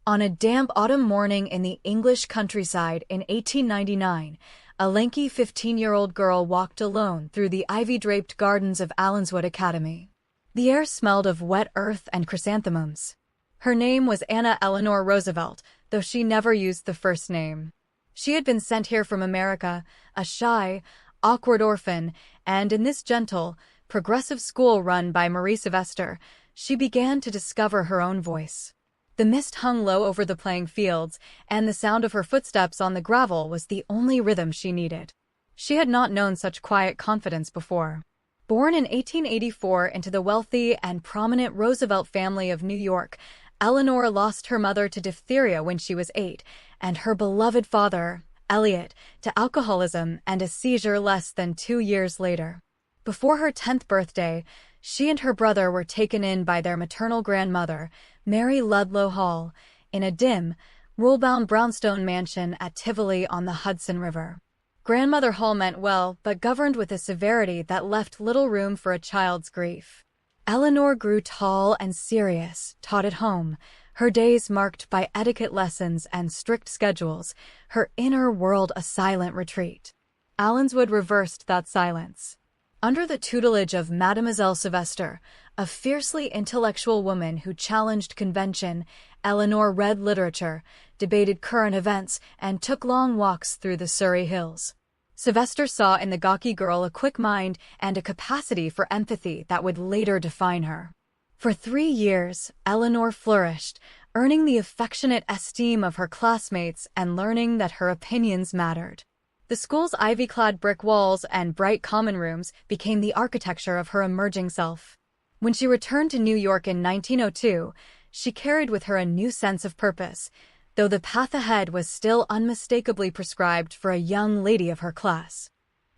On a damp autumn morning in the English countryside in 1899, a lanky 15-year-old girl walked alone through the ivy-draped gardens of Allenswood Academy. The air smelled of wet earth and chrysanthemums. Her name was Anna Eleanor Roosevelt, though she never used the first name. She had been sent here from America, a shy, awkward orphan, and in this gentle, progressive school run by Marie Sylvester, she began to discover her own voice. The mist hung low over the playing fields, and the sound of her footsteps on the gravel was the only rhythm she needed. She had not known such quiet confidence before. Born in 1884 into the wealthy and prominent Roosevelt family of New York, Eleanor lost her mother to diphtheria when she was 8, and her beloved father, Elliot, to alcoholism and a seizure less than 2 years later. Before her 10th birthday, she and her brother were taken in by their maternal grandmother, Mary Ludlow Hall, in a dim, rule-bound brownstone mansion at Tivoli on the Hudson River. Grandmother Hall meant well, but governed with a severity that left little room for a child's grief. Eleanor grew tall and serious, taught at home, her days marked by etiquette lessons and strict schedules, her inner world a silent retreat. Allenswood reversed that silence. Under the tutelage of Mademoiselle Sylvester, a fiercely intellectual woman who challenged convention, Eleanor read literature, debated current events, and took long walks through the Surrey hills. Sylvester saw in the gawky girl a quick mind and a capacity for empathy that would later define her. For 3 years, Eleanor flourished, earning the affectionate esteem of her classmates and learning that her opinions mattered. The school's ivy-clad brick walls and bright common rooms became the architecture of her emerging self. When she returned to New York in 1902, she carried with her a new sense of purpose, though the path ahead was still unmistakably prescribed for a young lady of her class.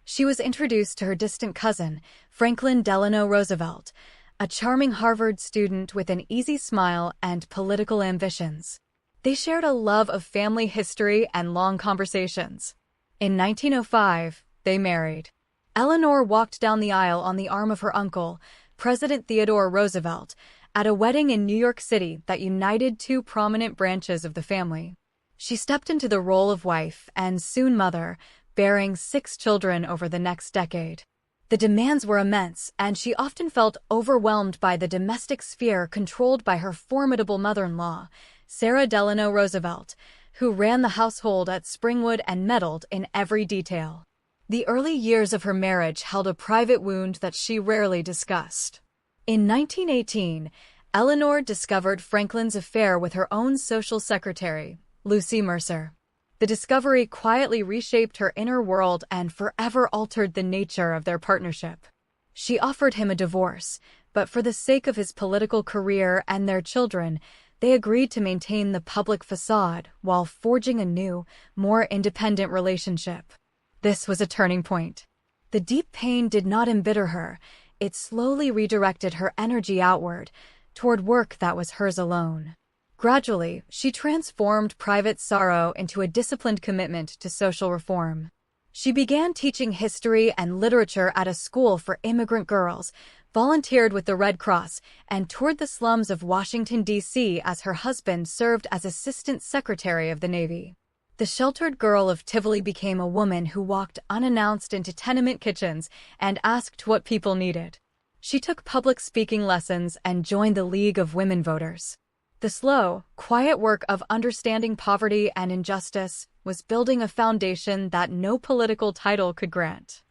She was introduced to her distant cousin, Franklin Delano Roosevelt, a charming Harvard student with an easy smile and political ambitions. They shared a love of family history and long conversations. In 1905, they married. Eleanor walked down the aisle on the arm of her uncle, President Theodore Roosevelt, at a wedding in New York City that united 2 prominent branches of the family. She stepped into the role of wife and soon mother, bearing 6 children over the next decade. The demands were immense, and she often felt overwhelmed by the domestic sphere controlled by her formidable mother-in-law, Sarah Delano Roosevelt, who ran the household at Springwood and meddled in every detail. The early years of her marriage held a private wound that she rarely discussed. In 1918, Eleanor discovered Franklin's affair with her own social secretary, Lucy Mercer. The discovery quietly reshaped her inner world and forever altered the nature of their partnership. She offered him a divorce, but for the sake of his political career and their children, they agreed to maintain the public facade while forging a new, more independent relationship. This was a turning point. The deep pain did not embitter her. It slowly redirected her energy outward, toward work that was hers alone. Gradually, she transformed private sorrow into a disciplined commitment to social reform. She began teaching history and literature at a school for immigrant girls, volunteered with the Red Cross, and toured the slums of Washington, D.C. as her husband served as Assistant Secretary of the Navy. The sheltered girl of Tivoli became a woman who walked unannounced into tenement kitchens and asked what people needed. She took public speaking lessons and joined the League of Women Voters. The slow, quiet work of understanding poverty and injustice was building a foundation that no political title could grant.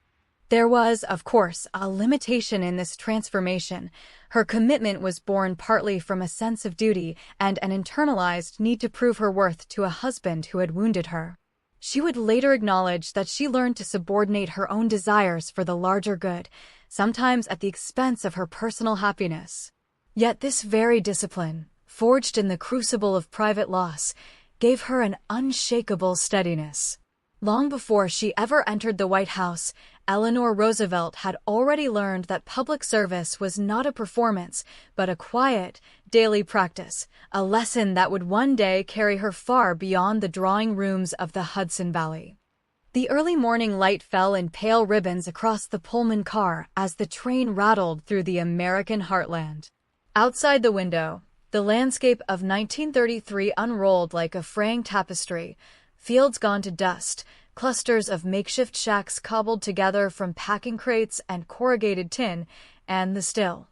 There was, of course, a limitation in this transformation. Her commitment was born partly from a sense of duty and an internalized need to prove her worth to a husband who had wounded her. She would later acknowledge that she learned to subordinate her own desires for the larger good, sometimes at the expense of her personal happiness. Yet this very discipline, forged in the crucible of private loss, gave her an unshakable steadiness. Long before she ever entered the White House, Eleanor Roosevelt had already learned that public service was not a performance, but a quiet, daily practice, a lesson that would one day carry her far beyond the drawing rooms of the Hudson Valley. The early morning light fell in pale ribbons across the Pullman car as the train rattled through the American heartland. Outside the window, The landscape of 1933 unrolled like a fraying tapestry, fields gone to dust, clusters of makeshift shacks cobbled together from packing crates and corrugated tin, and the still,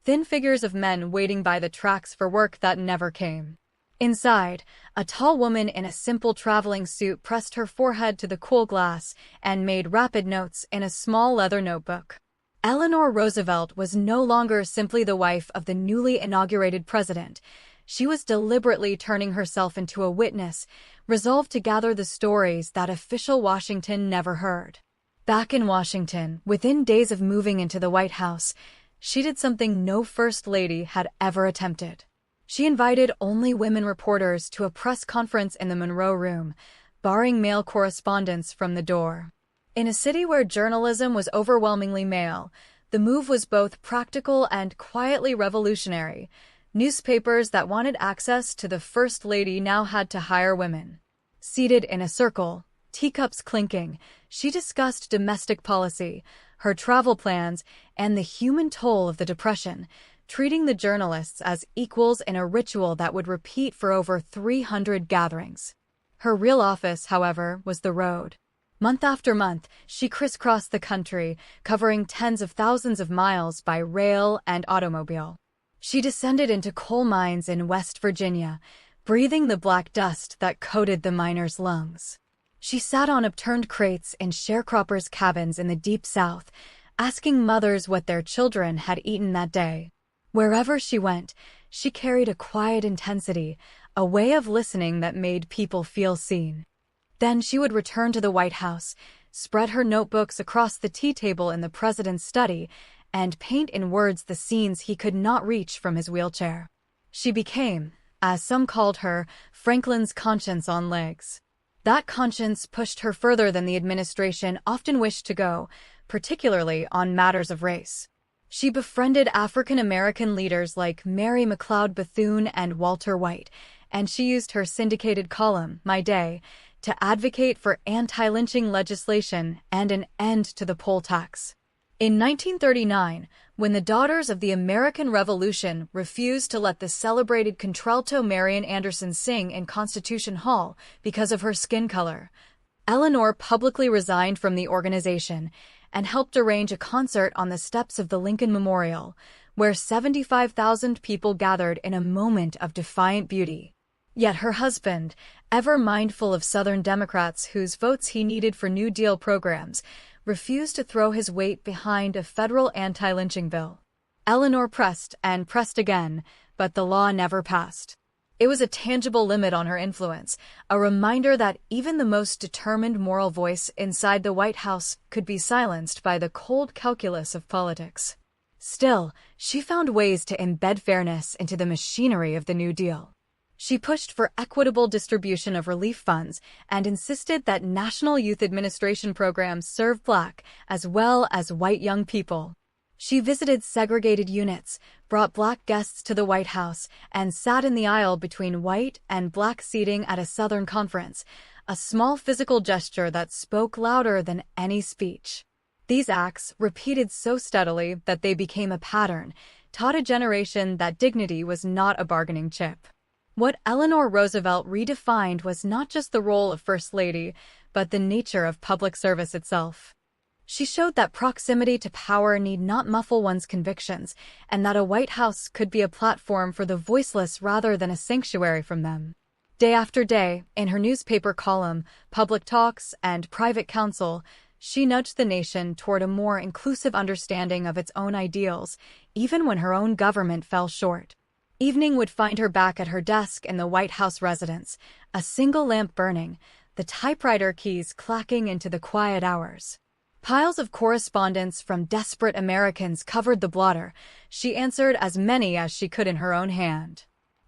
thin figures of men waiting by the tracks for work that never came. Inside, a tall woman in a simple traveling suit pressed her forehead to the cool glass and made rapid notes in a small leather notebook. Eleanor Roosevelt was no longer simply the wife of the newly inaugurated president. She was deliberately turning herself into a witness, resolved to gather the stories that official Washington never heard. Back in Washington, within days of moving into the White House, she did something no First Lady had ever attempted. She invited only women reporters to a press conference in the Monroe Room, barring male correspondents from the door. In a city where journalism was overwhelmingly male, the move was both practical and quietly revolutionary. Newspapers that wanted access to the First Lady now had to hire women. Seated in a circle, teacups clinking, she discussed domestic policy, her travel plans, and the human toll of the Depression, treating the journalists as equals in a ritual that would repeat for over 300 gatherings. Her real office, however, was the road. Month after month, she crisscrossed the country, covering tens of thousands of miles by rail and automobile. She descended into coal mines in West Virginia, breathing the black dust that coated the miners' lungs. She sat on upturned crates in sharecroppers' cabins in the Deep South, asking mothers what their children had eaten that day. Wherever she went, she carried a quiet intensity, a way of listening that made people feel seen. Then she would return to the White House, spread her notebooks across the tea table in the president's study, and paint in words the scenes he could not reach from his wheelchair. She became, as some called her, Franklin's conscience on legs. That conscience pushed her further than the administration often wished to go, particularly on matters of race. She befriended African American leaders like Mary McLeod Bethune and Walter White, and she used her syndicated column, My Day, to advocate for anti-lynching legislation and an end to the poll tax. In 1939, when the Daughters of the American Revolution refused to let the celebrated contralto Marian Anderson sing in Constitution Hall because of her skin color, Eleanor publicly resigned from the organization and helped arrange a concert on the steps of the Lincoln Memorial, where 75,000 people gathered in a moment of defiant beauty. Yet her husband, ever mindful of Southern Democrats whose votes he needed for New Deal programs, refused to throw his weight behind a federal anti-lynching bill. Eleanor pressed and pressed again, but the law never passed. It was a tangible limit on her influence, a reminder that even the most determined moral voice inside the White House could be silenced by the cold calculus of politics. Still, she found ways to embed fairness into the machinery of the New Deal. She pushed for equitable distribution of relief funds and insisted that National Youth Administration programs serve Black as well as white young people. She visited segregated units, brought Black guests to the White House, and sat in the aisle between white and Black seating at a Southern conference, a small physical gesture that spoke louder than any speech. These acts, repeated so steadily that they became a pattern, taught a generation that dignity was not a bargaining chip. What Eleanor Roosevelt redefined was not just the role of First Lady, but the nature of public service itself. She showed that proximity to power need not muffle one's convictions, and that a White House could be a platform for the voiceless rather than a sanctuary from them. Day after day, in her newspaper column, Public Talks, and Private Counsel, she nudged the nation toward a more inclusive understanding of its own ideals, even when her own government fell short. Evening would find her back at her desk in the White House residence, a single lamp burning, the typewriter keys clacking into the quiet hours. Piles of correspondence from desperate Americans covered the blotter. She answered as many as she could in her own hand.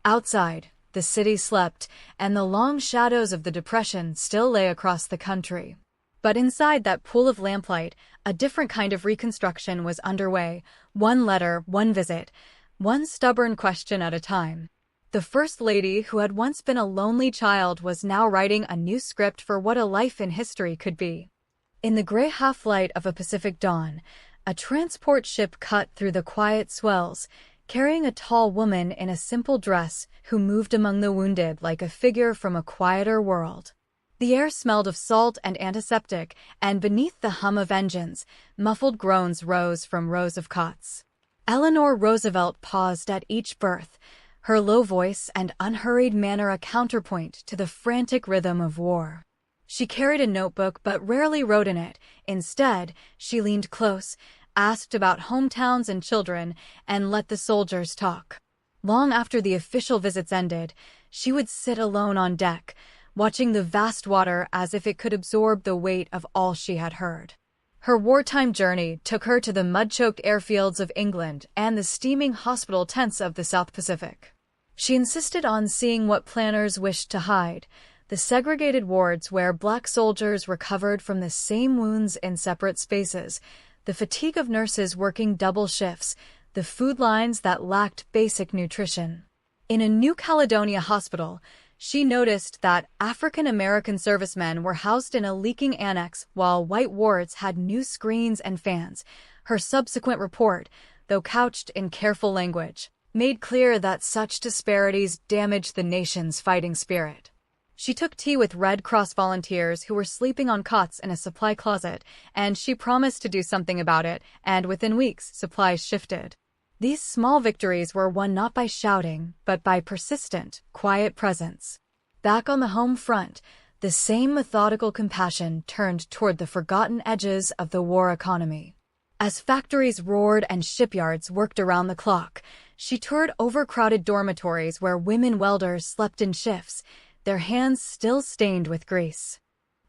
Outside, the city slept, and the long shadows of the Depression still lay across the country. But inside that pool of lamplight, a different kind of reconstruction was underway, one letter, one visit, one stubborn question at a time. The First Lady, who had once been a lonely child, was now writing a new script for what a life in history could be. In the gray half-light of a Pacific dawn, a transport ship cut through the quiet swells, carrying a tall woman in a simple dress who moved among the wounded like a figure from a quieter world. The air smelled of salt and antiseptic, and beneath the hum of engines, muffled groans rose from rows of cots. Eleanor Roosevelt paused at each berth, her low voice and unhurried manner a counterpoint to the frantic rhythm of war. She carried a notebook but rarely wrote in it. Instead, she leaned close, asked about hometowns and children, and let the soldiers talk. Long after the official visits ended, she would sit alone on deck, watching the vast water as if it could absorb the weight of all she had heard. Her wartime journey took her to the mud-choked airfields of England and the steaming hospital tents of the South Pacific. She insisted on seeing what planners wished to hide, the segregated wards where Black soldiers recovered from the same wounds in separate spaces, the fatigue of nurses working double shifts, the food lines that lacked basic nutrition. In a New Caledonia hospital, she noticed that African American servicemen were housed in a leaking annex while white wards had new screens and fans. Her subsequent report, though couched in careful language, made clear that such disparities damaged the nation's fighting spirit. She took tea with Red Cross volunteers who were sleeping on cots in a supply closet, and she promised to do something about it, and within weeks, supplies shifted. These small victories were won not by shouting, but by persistent, quiet presence. Back on the home front, the same methodical compassion turned toward the forgotten edges of the war economy. As factories roared and shipyards worked around the clock, she toured overcrowded dormitories where women welders slept in shifts, their hands still stained with grease.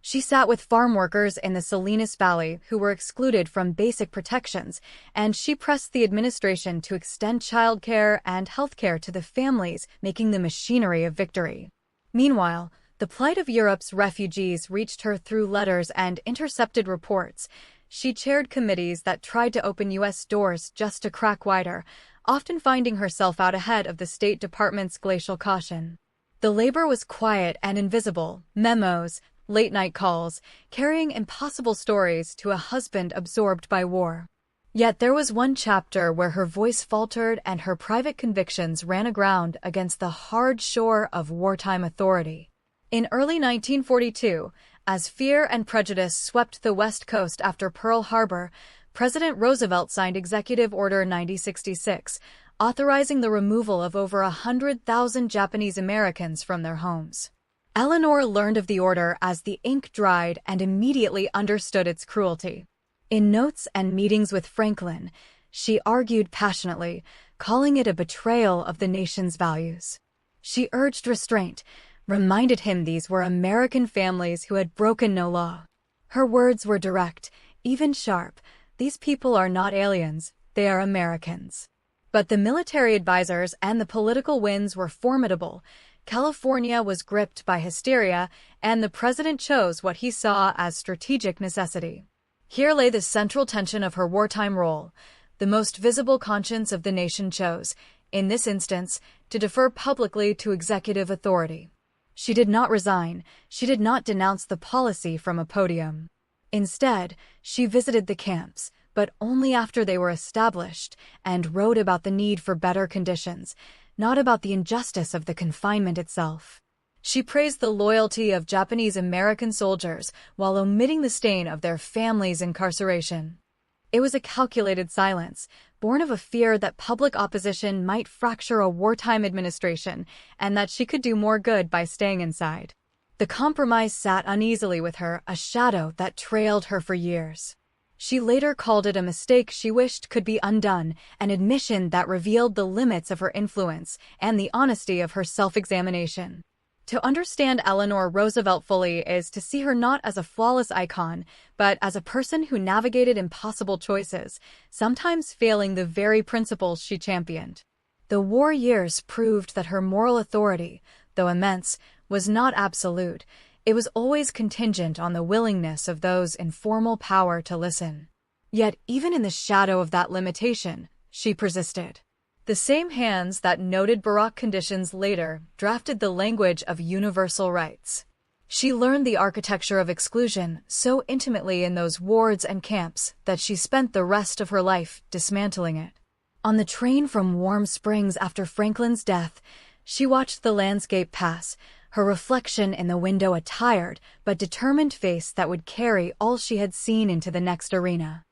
She sat with farm workers in the Salinas Valley who were excluded from basic protections, and she pressed the administration to extend childcare and healthcare to the families making the machinery of victory. Meanwhile, the plight of Europe's refugees reached her through letters and intercepted reports. She chaired committees that tried to open U.S. doors just to crack wider, often finding herself out ahead of the State Department's glacial caution. The labor was quiet and invisible, memos, late-night calls, carrying impossible stories to a husband absorbed by war. Yet there was one chapter where her voice faltered and her private convictions ran aground against the hard shore of wartime authority. In early 1942, as fear and prejudice swept the West Coast after Pearl Harbor, President Roosevelt signed Executive Order 9066, authorizing the removal of over 100,000 Japanese Americans from their homes. Eleanor learned of the order as the ink dried and immediately understood its cruelty. In notes and meetings with Franklin, she argued passionately, calling it a betrayal of the nation's values. She urged restraint, reminded him these were American families who had broken no law. Her words were direct, even sharp. These people are not aliens, they are Americans. But the military advisors and the political winds were formidable. California was gripped by hysteria, and the president chose what he saw as strategic necessity. Here lay the central tension of her wartime role. The most visible conscience of the nation chose, in this instance, to defer publicly to executive authority. She did not resign. She did not denounce the policy from a podium. Instead, she visited the camps, but only after they were established, and wrote about the need for better conditions, not about the injustice of the confinement itself. She praised the loyalty of Japanese American soldiers while omitting the stain of their families' incarceration. It was a calculated silence, born of a fear that public opposition might fracture a wartime administration and that she could do more good by staying inside. The compromise sat uneasily with her, a shadow that trailed her for years. She later called it a mistake she wished could be undone, an admission that revealed the limits of her influence and the honesty of her self-examination. To understand Eleanor Roosevelt fully is to see her not as a flawless icon, but as a person who navigated impossible choices, sometimes failing the very principles she championed. The war years proved that her moral authority, though immense, was not absolute. It was always contingent on the willingness of those in formal power to listen. Yet, even in the shadow of that limitation, she persisted. The same hands that noted Baroque conditions later drafted the language of universal rights. She learned the architecture of exclusion so intimately in those wards and camps that she spent the rest of her life dismantling it. On the train from Warm Springs after Franklin's death, she watched the landscape pass, her reflection in the window a tired but determined face that would carry all she had seen into the next arena.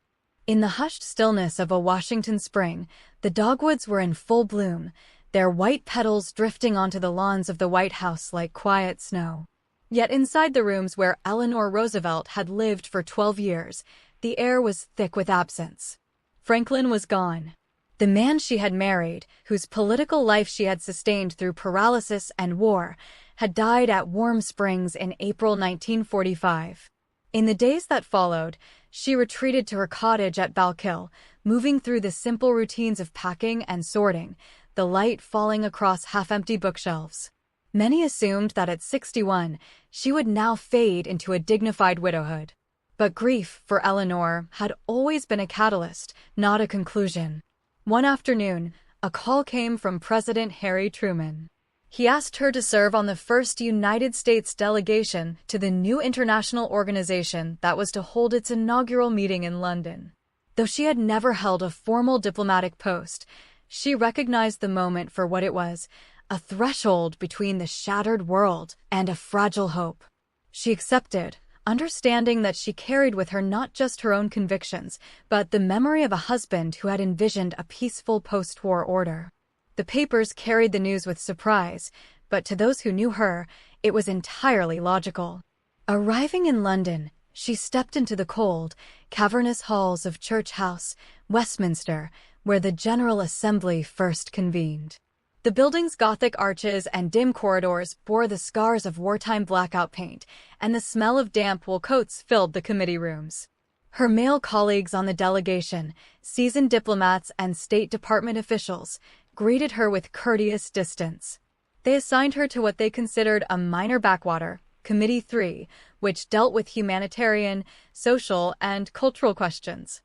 In the hushed stillness of a Washington spring, the dogwoods were in full bloom, their white petals drifting onto the lawns of the White House like quiet snow. Yet inside the rooms where Eleanor Roosevelt had lived for 12 years, the air was thick with absence. Franklin was gone. The man she had married, whose political life she had sustained through paralysis and war, had died at Warm Springs in April 1945. In the days that followed, she retreated to her cottage at Valkill, moving through the simple routines of packing and sorting, the light falling across half-empty bookshelves. Many assumed that at 61, she would now fade into a dignified widowhood. But grief, for Eleanor, had always been a catalyst, not a conclusion. One afternoon, a call came from President Harry Truman. He asked her to serve on the first United States delegation to the new international organization that was to hold its inaugural meeting in London. Though she had never held a formal diplomatic post, she recognized the moment for what it was, a threshold between the shattered world and a fragile hope. She accepted, understanding that she carried with her not just her own convictions, but the memory of a husband who had envisioned a peaceful post-war order. The papers carried the news with surprise, but to those who knew her, it was entirely logical. Arriving in London, she stepped into the cold, cavernous halls of Church House, Westminster, where the General Assembly first convened. The building's Gothic arches and dim corridors bore the scars of wartime blackout paint, and the smell of damp wool coats filled the committee rooms. Her male colleagues on the delegation, seasoned diplomats and State Department officials, greeted her with courteous distance. They assigned her to what they considered a minor backwater, Committee 3, which dealt with humanitarian, social, and cultural questions.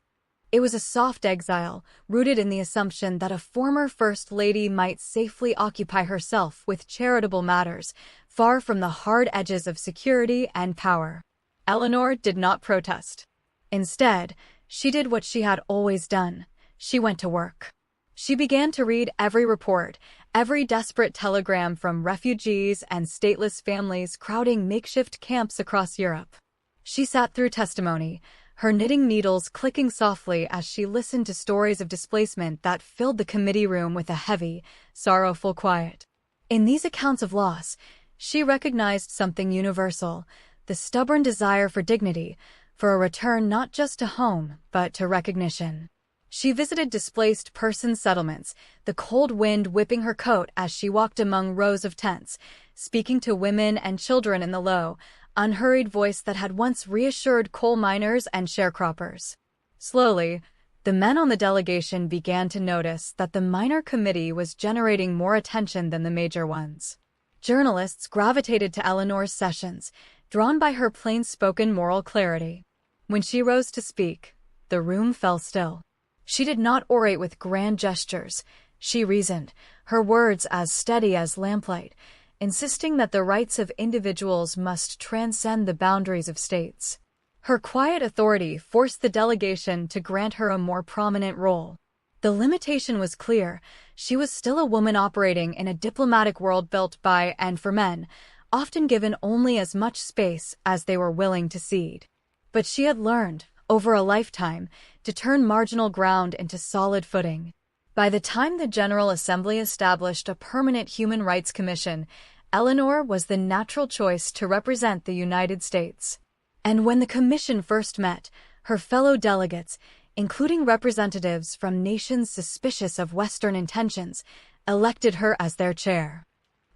It was a soft exile, rooted in the assumption that a former First Lady might safely occupy herself with charitable matters, far from the hard edges of security and power. Eleanor did not protest. Instead, she did what she had always done. She went to work. She began to read every report, every desperate telegram from refugees and stateless families crowding makeshift camps across Europe. She sat through testimony, her knitting needles clicking softly as she listened to stories of displacement that filled the committee room with a heavy, sorrowful quiet. In these accounts of loss, she recognized something universal, the stubborn desire for dignity, for a return not just to home, but to recognition. She visited displaced person settlements, the cold wind whipping her coat as she walked among rows of tents, speaking to women and children in the low, unhurried voice that had once reassured coal miners and sharecroppers. Slowly, the men on the delegation began to notice that the minor committee was generating more attention than the major ones. Journalists gravitated to Eleanor's sessions, drawn by her plain-spoken moral clarity. When she rose to speak, the room fell still. She did not orate with grand gestures. She reasoned, her words as steady as lamplight, insisting that the rights of individuals must transcend the boundaries of states. Her quiet authority forced the delegation to grant her a more prominent role. The limitation was clear. She was still a woman operating in a diplomatic world built by and for men, often given only as much space as they were willing to cede. But she had learned, over a lifetime, to turn marginal ground into solid footing. By the time the General Assembly established a permanent Human Rights Commission, Eleanor was the natural choice to represent the United States. And when the commission first met, her fellow delegates, including representatives from nations suspicious of Western intentions, elected her as their chair.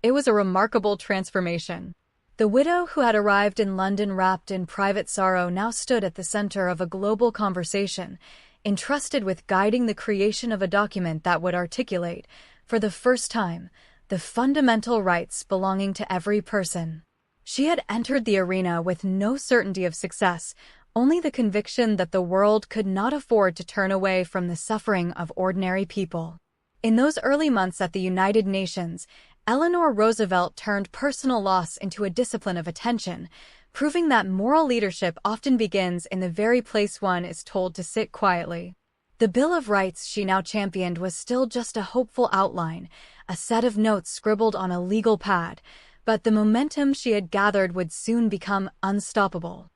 It was a remarkable transformation. The widow who had arrived in London wrapped in private sorrow now stood at the center of a global conversation, entrusted with guiding the creation of a document that would articulate, for the first time, the fundamental rights belonging to every person. She had entered the arena with no certainty of success, only the conviction that the world could not afford to turn away from the suffering of ordinary people. In those early months at the United Nations, Eleanor Roosevelt turned personal loss into a discipline of attention, proving that moral leadership often begins in the very place one is told to sit quietly. The Bill of Rights she now championed was still just a hopeful outline, a set of notes scribbled on a legal pad, but the momentum she had gathered would soon become unstoppable.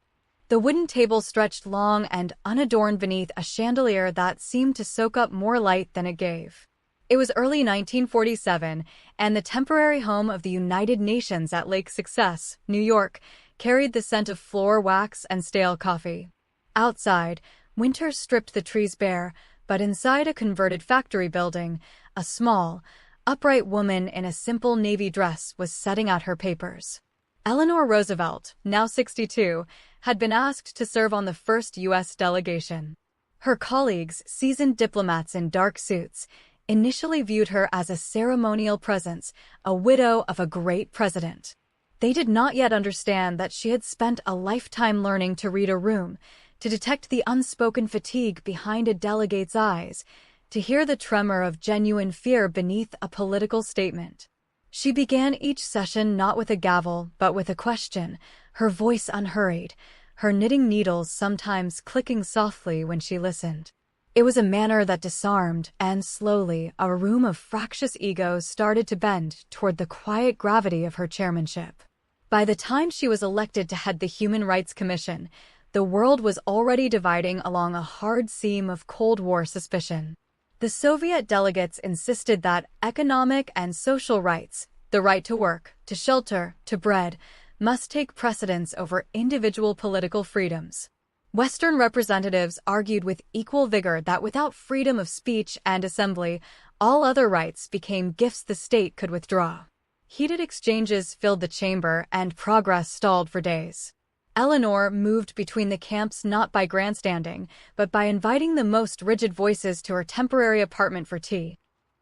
The wooden table stretched long and unadorned beneath a chandelier that seemed to soak up more light than it gave. It was early 1947, and the temporary home of the United Nations at Lake Success, New York, carried the scent of floor wax and stale coffee. Outside, winter stripped the trees bare, but inside a converted factory building, a small, upright woman in a simple navy dress was setting out her papers. Eleanor Roosevelt, now 62, had been asked to serve on the first U.S. delegation. Her colleagues, seasoned diplomats in dark suits, initially viewed her as a ceremonial presence, a widow of a great president. They did not yet understand that she had spent a lifetime learning to read a room, to detect the unspoken fatigue behind a delegate's eyes, to hear the tremor of genuine fear beneath a political statement. She began each session not with a gavel, but with a question, her voice unhurried, her knitting needles sometimes clicking softly when she listened. It was a manner that disarmed, and slowly, a room of fractious egos started to bend toward the quiet gravity of her chairmanship. By the time she was elected to head the Human Rights Commission, the world was already dividing along a hard seam of Cold War suspicion. The Soviet delegates insisted that economic and social rights, the right to work, to shelter, to bread, must take precedence over individual political freedoms. Western representatives argued with equal vigor that without freedom of speech and assembly, all other rights became gifts the state could withdraw. Heated exchanges filled the chamber, and progress stalled for days. Eleanor moved between the camps not by grandstanding, but by inviting the most rigid voices to her temporary apartment for tea.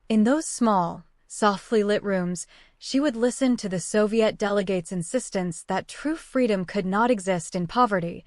In those small, softly lit rooms, she would listen to the Soviet delegates' insistence that true freedom could not exist in poverty,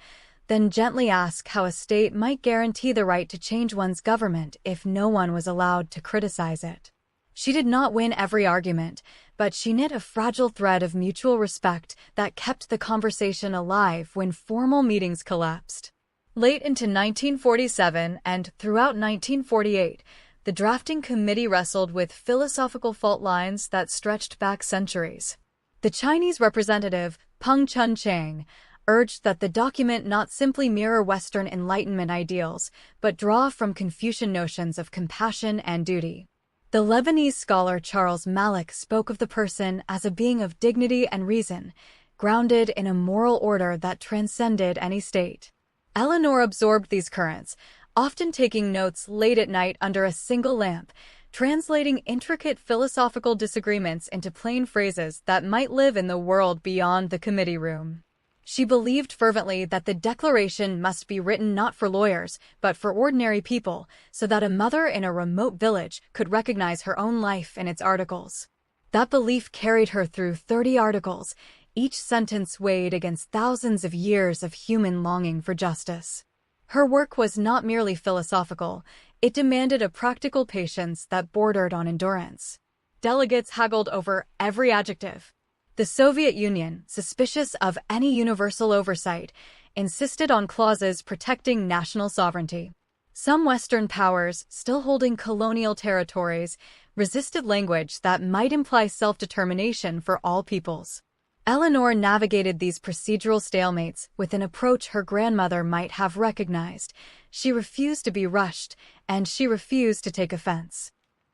then gently ask how a state might guarantee the right to change one's government if no one was allowed to criticize it. She did not win every argument, but she knit a fragile thread of mutual respect that kept the conversation alive when formal meetings collapsed. Late into 1947 and throughout 1948, the drafting committee wrestled with philosophical fault lines that stretched back centuries. The Chinese representative, Peng Chun-chang, urged that the document not simply mirror Western Enlightenment ideals, but draw from Confucian notions of compassion and duty. The Lebanese scholar Charles Malik spoke of the person as a being of dignity and reason, grounded in a moral order that transcended any state. Eleanor absorbed these currents, often taking notes late at night under a single lamp, translating intricate philosophical disagreements into plain phrases that might live in the world beyond the committee room. She believed fervently that the Declaration must be written not for lawyers, but for ordinary people, so that a mother in a remote village could recognize her own life in its articles. That belief carried her through 30 articles, each sentence weighed against thousands of years of human longing for justice. Her work was not merely philosophical, it demanded a practical patience that bordered on endurance. Delegates haggled over every adjective. The Soviet Union, suspicious of any universal oversight, insisted on clauses protecting national sovereignty. Some Western powers, still holding colonial territories, resisted language that might imply self-determination for all peoples. Eleanor navigated these procedural stalemates with an approach her grandmother might have recognized. She refused to be rushed, and she refused to take offense.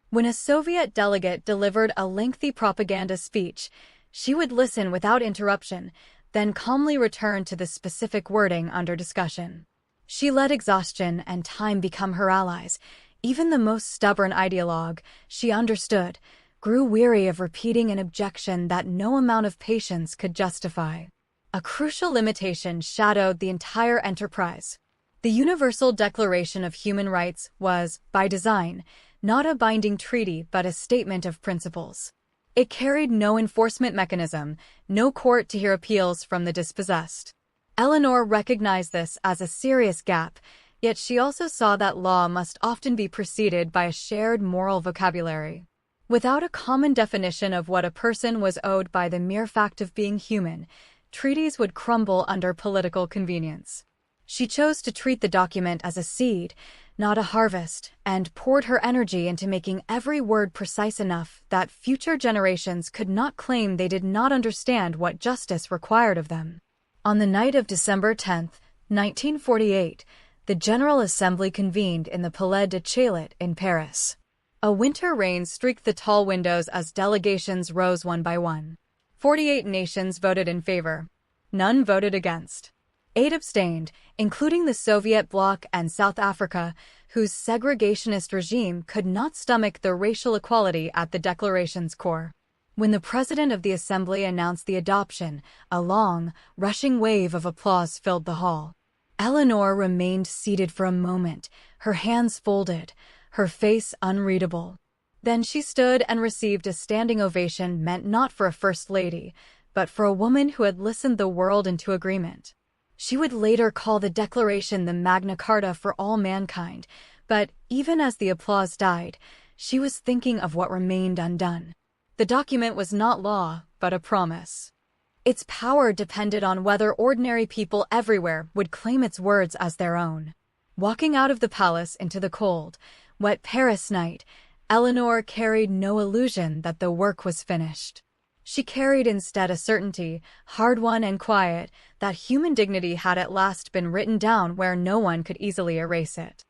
When a Soviet delegate delivered a lengthy propaganda speech, she would listen without interruption, then calmly return to the specific wording under discussion. She let exhaustion and time become her allies. Even the most stubborn ideologue, she understood, grew weary of repeating an objection that no amount of patience could justify. A crucial limitation shadowed the entire enterprise. The Universal Declaration of Human Rights was, by design, not a binding treaty but a statement of principles. It carried no enforcement mechanism, no court to hear appeals from the dispossessed. Eleanor recognized this as a serious gap, yet she also saw that law must often be preceded by a shared moral vocabulary. Without a common definition of what a person was owed by the mere fact of being human, treaties would crumble under political convenience. She chose to treat the document as a seed, not a harvest, and poured her energy into making every word precise enough that future generations could not claim they did not understand what justice required of them. On the night of December 10, 1948, the General Assembly convened in the Palais de Chaillot in Paris. A winter rain streaked the tall windows as delegations rose one by one. 48 nations voted in favor. None voted against. 8 abstained, including the Soviet bloc and South Africa, whose segregationist regime could not stomach the racial equality at the Declaration's core. When the President of the Assembly announced the adoption, a long, rushing wave of applause filled the hall. Eleanor remained seated for a moment, her hands folded, her face unreadable. Then she stood and received a standing ovation meant not for a First Lady, but for a woman who had listened the world into agreement. She would later call the Declaration the Magna Carta for all mankind, but even as the applause died, she was thinking of what remained undone. The document was not law, but a promise. Its power depended on whether ordinary people everywhere would claim its words as their own. Walking out of the palace into the cold, wet Paris night, Eleanor carried no illusion that the work was finished. She carried instead a certainty, hard-won and quiet, that human dignity had at last been written down where no one could easily erase it.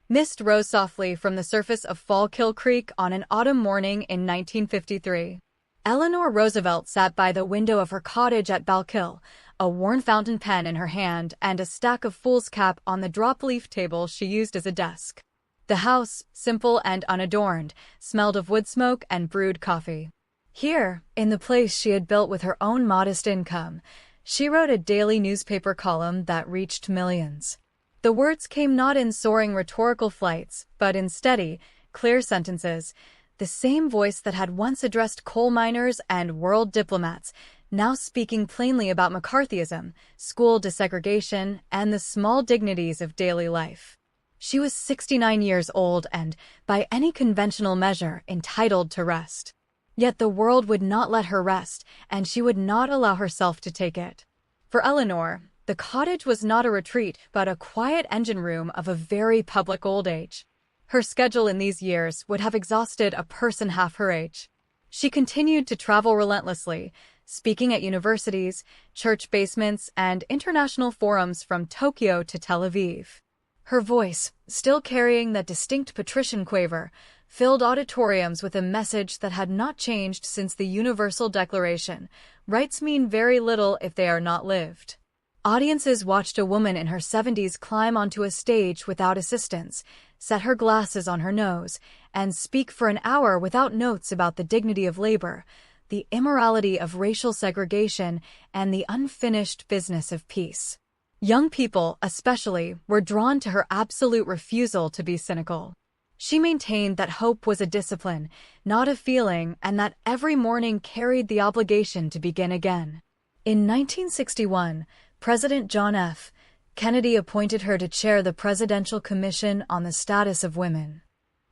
Mist rose softly from the surface of Fallkill Creek on an autumn morning in 1953. Eleanor Roosevelt sat by the window of her cottage at Balkill, a worn fountain pen in her hand and a stack of foolscap on the drop-leaf table she used as a desk. The house, simple and unadorned, smelled of wood smoke and brewed coffee. Here, in the place she had built with her own modest income, she wrote a daily newspaper column that reached millions. The words came not in soaring rhetorical flights, but in steady, clear sentences, the same voice that had once addressed coal miners and world diplomats, now speaking plainly about McCarthyism, school desegregation, and the small dignities of daily life. She was 69 years old and, by any conventional measure, entitled to rest. Yet the world would not let her rest, and she would not allow herself to take it. For Eleanor, the cottage was not a retreat, but a quiet engine room of a very public old age. Her schedule in these years would have exhausted a person half her age. She continued to travel relentlessly, speaking at universities, church basements, and international forums from Tokyo to Tel Aviv. Her voice, still carrying that distinct patrician quaver, filled auditoriums with a message that had not changed since the Universal Declaration. Rights mean very little if they are not lived. Audiences watched a woman in her 70s climb onto a stage without assistance, set her glasses on her nose, and speak for an hour without notes about the dignity of labor, the immorality of racial segregation, and the unfinished business of peace. Young people, especially, were drawn to her absolute refusal to be cynical. She maintained that hope was a discipline, not a feeling, and that every morning carried the obligation to begin again. In 1961, President John F. Kennedy appointed her to chair the Presidential Commission on the Status of Women.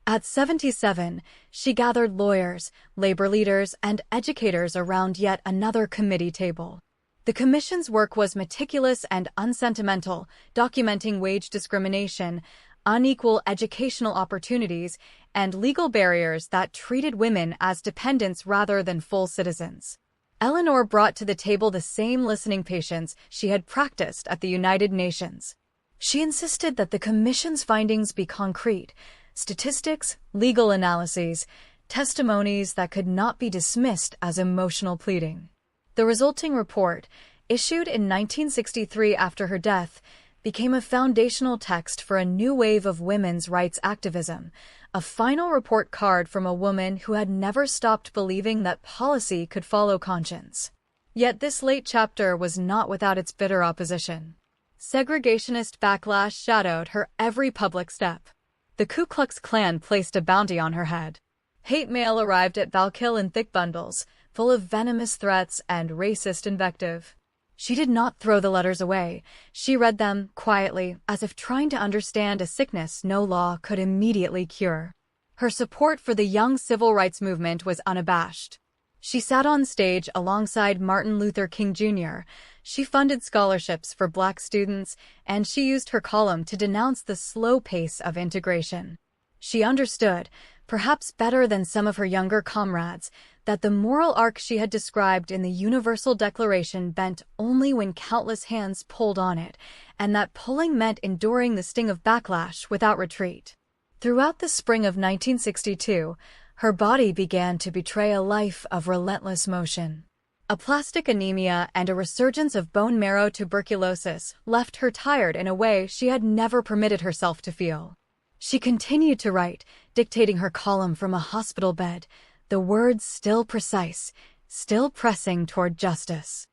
At 77, she gathered lawyers, labor leaders, and educators around yet another committee table. The commission's work was meticulous and unsentimental, documenting wage discrimination, unequal educational opportunities, and legal barriers that treated women as dependents rather than full citizens. Eleanor brought to the table the same listening patience she had practiced at the United Nations. She insisted that the Commission's findings be concrete, statistics, legal analyses, testimonies that could not be dismissed as emotional pleading. The resulting report, issued in 1963 after her death, became a foundational text for a new wave of women's rights activism, a final report card from a woman who had never stopped believing that policy could follow conscience. Yet this late chapter was not without its bitter opposition. Segregationist backlash shadowed her every public step. The Ku Klux Klan placed a bounty on her head. Hate mail arrived at Balkill in thick bundles, full of venomous threats and racist invective. She did not throw the letters away. She read them, quietly, as if trying to understand a sickness no law could immediately cure. Her support for the young civil rights movement was unabashed. She sat on stage alongside Martin Luther King Jr., she funded scholarships for Black students, and she used her column to denounce the slow pace of integration. She understood, perhaps better than some of her younger comrades, that the moral arc she had described in the Universal Declaration bent only when countless hands pulled on it, and that pulling meant enduring the sting of backlash without retreat. Throughout the spring of 1962, her body began to betray a life of relentless motion. Aplastic anemia and a resurgence of bone marrow tuberculosis left her tired in a way she had never permitted herself to feel. She continued to write, dictating her column from a hospital bed, the words still precise, still pressing toward justice.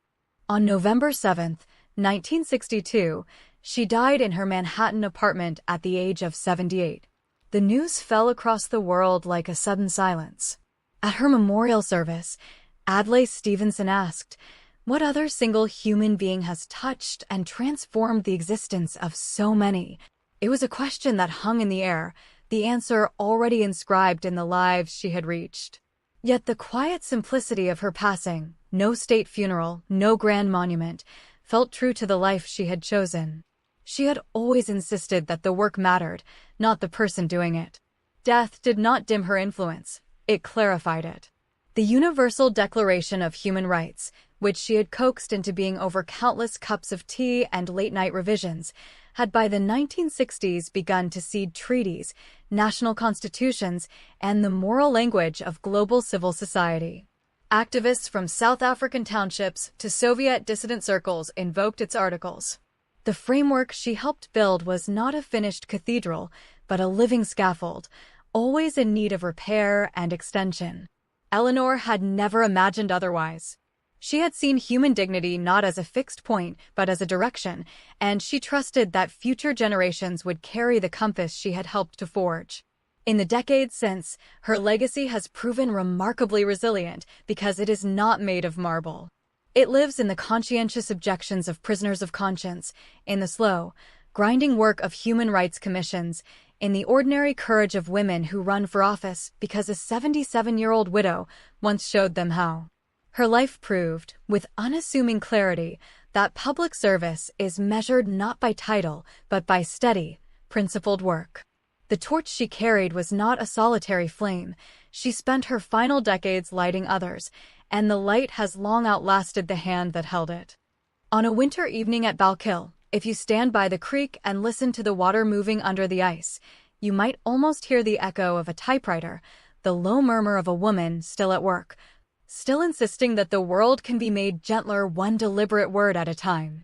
On November 7, 1962, she died in her Manhattan apartment at the age of 78. The news fell across the world like a sudden silence. At her memorial service, Adlai Stevenson asked, "What other single human being has touched and transformed the existence of so many?" It was a question that hung in the air, the answer already inscribed in the lives she had reached. Yet the quiet simplicity of her passing, no state funeral, no grand monument, felt true to the life she had chosen. She had always insisted that the work mattered, not the person doing it. Death did not dim her influence, it clarified it. The Universal Declaration of Human Rights, which she had coaxed into being over countless cups of tea and late-night revisions, had by the 1960s begun to seed treaties, national constitutions, and the moral language of global civil society. Activists from South African townships to Soviet dissident circles invoked its articles. The framework she helped build was not a finished cathedral, but a living scaffold, always in need of repair and extension. Eleanor had never imagined otherwise. She had seen human dignity not as a fixed point, but as a direction, and she trusted that future generations would carry the compass she had helped to forge. In the decades since, her legacy has proven remarkably resilient because it is not made of marble. It lives in the conscientious objections of prisoners of conscience, in the slow, grinding work of human rights commissions, in the ordinary courage of women who run for office because a 77-year-old widow once showed them how. Her life proved, with unassuming clarity, that public service is measured not by title, but by steady, principled work. The torch she carried was not a solitary flame. She spent her final decades lighting others, and the light has long outlasted the hand that held it. On a winter evening at Balkill, if you stand by the creek and listen to the water moving under the ice, you might almost hear the echo of a typewriter, the low murmur of a woman still at work, still insisting that the world can be made gentler one deliberate word at a time.